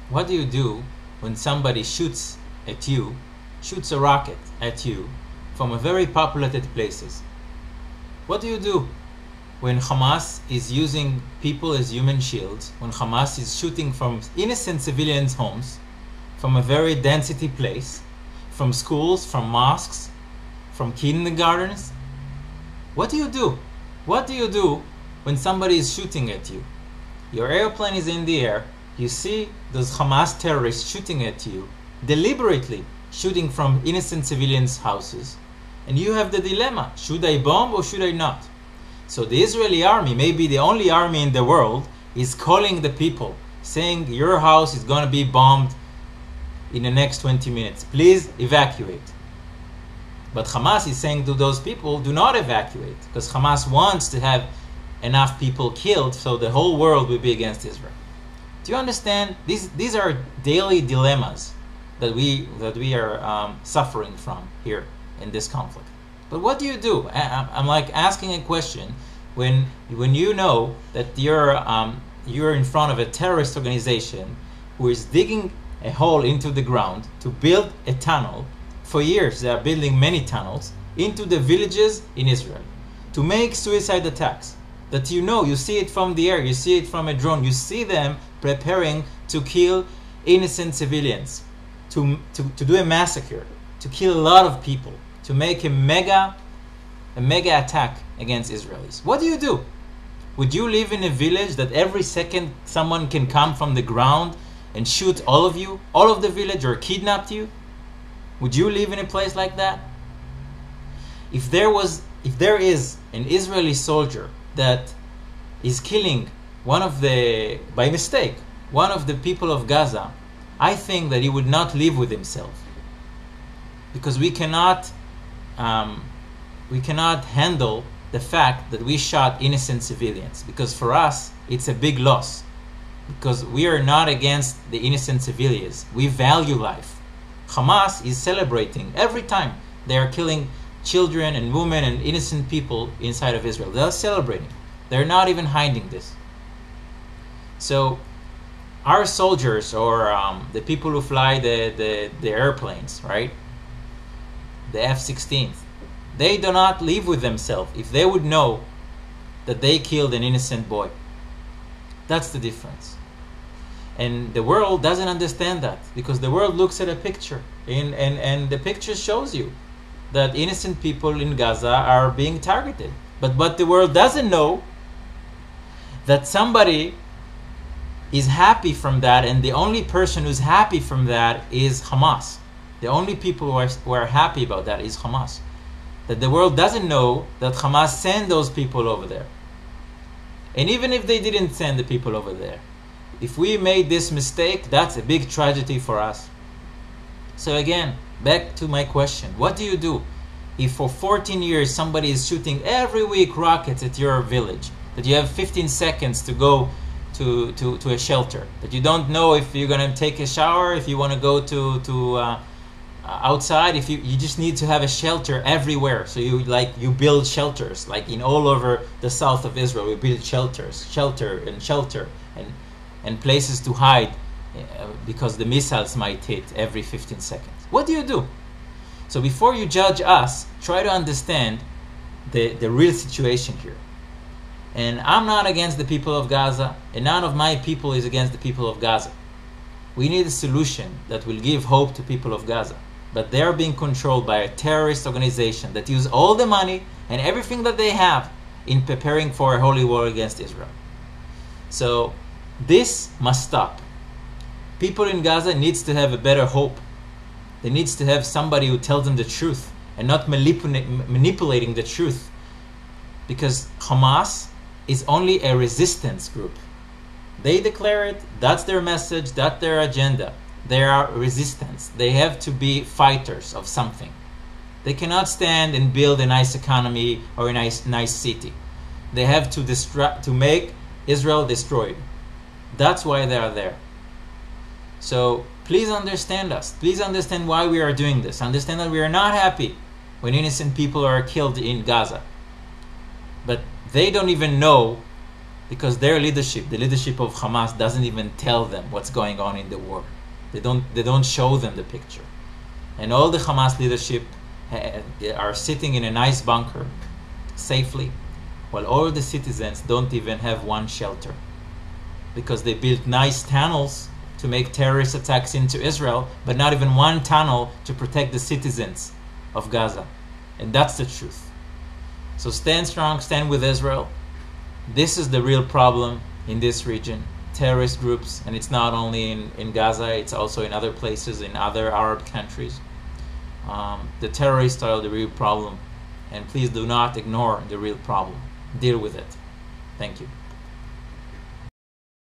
What do you do when somebody shoots at you, shoots a rocket at you from a very populated places? What do you do when Hamas is using people as human shields, when Hamas is shooting from innocent civilians' homes, from a very density place, from schools, from mosques, from kindergartens? What do you do? What do you do when somebody is shooting at you? Your airplane is in the air, you see those Hamas terrorists shooting at you, deliberately shooting from innocent civilians' houses, and you have the dilemma, should I bomb or should I not? So the Israeli army, maybe the only army in the world, is calling the people, saying your house is going to be bombed in the next 20 minutes. Please evacuate. But Hamas is saying to those people, do not evacuate, because Hamas wants to have enough people killed so the whole world will be against Israel. Do you understand? These are daily dilemmas that we are suffering from here in this conflict. But what do you do? I'm like asking a question when you know that you're in front of a terrorist organization who is digging a hole into the ground to build a tunnel. For years they are building many tunnels into the villages in Israel to make suicide attacks. That you see it from the air, you see it from a drone, you see them preparing to kill innocent civilians, to do a massacre, to kill a lot of people, to make a mega attack against Israelis. What do? Would you live in a village that every second someone can come from the ground and shoot all of you, all of the village, or kidnap you? Would you live in a place like that? If there is an Israeli soldier that is killing by mistake, one of the people of Gaza, I think that he would not live with himself, because we cannot handle the fact that we shot innocent civilians, because for us it's a big loss, because we are not against the innocent civilians. We value life. Hamas is celebrating every time they are killing children and women and innocent people inside of Israel. They're celebrating. They're not even hiding this. So our soldiers, or the people who fly the airplanes, right? The F-16s, they do not live with themselves if they would know that they killed an innocent boy. That's the difference. And the world doesn't understand that, because the world looks at a picture and the picture shows you that innocent people in Gaza are being targeted. But what the world doesn't know, that somebody is happy from that, and the only person who's happy from that is Hamas. The only people who are happy about that is Hamas. That the world doesn't know that Hamas sent those people over there. And even if they didn't send the people over there, if we made this mistake, that's a big tragedy for us. So again, back to my question. What do you do if for 14 years somebody is shooting every week rockets at your village, that you have 15 seconds to go to a shelter, that you don't know if you're going to take a shower, if you want to go to outside, if you just need to have a shelter everywhere. So you build shelters, like in all over the south of Israel, we build shelter and places to hide, because the missiles might hit every 15 seconds. What do you do? So before you judge us, try to understand the real situation here. And I'm not against the people of Gaza, and none of my people is against the people of Gaza. We need a solution that will give hope to people of Gaza. But they are being controlled by a terrorist organization that use all the money and everything that they have in preparing for a holy war against Israel. So this must stop. People in Gaza needs to have a better hope. They needs to have somebody who tells them the truth and not manipulating the truth. Because Hamas is only a resistance group. They declare it, that's their message, that's their agenda. They are resistance. They have to be fighters of something. They cannot stand and build a nice economy or a nice city. They have to make Israel destroyed. That's why they are there. So please understand us. Please understand why we are doing this. Understand that we are not happy when innocent people are killed in Gaza. But they don't even know because their leadership, the leadership of Hamas, doesn't even tell them what's going on in the war. They don't show them the picture. And all the Hamas leadership are sitting in a nice bunker safely, while all the citizens don't even have one shelter, because they built nice tunnels to make terrorist attacks into Israel, but not even one tunnel to protect the citizens of Gaza. And that's the truth. So stand strong, stand with Israel. This is the real problem in this region. Terrorist groups, and it's not only in Gaza, it's also in other places, in other Arab countries. The terrorists are the real problem, and please do not ignore the real problem. Deal with it. Thank you.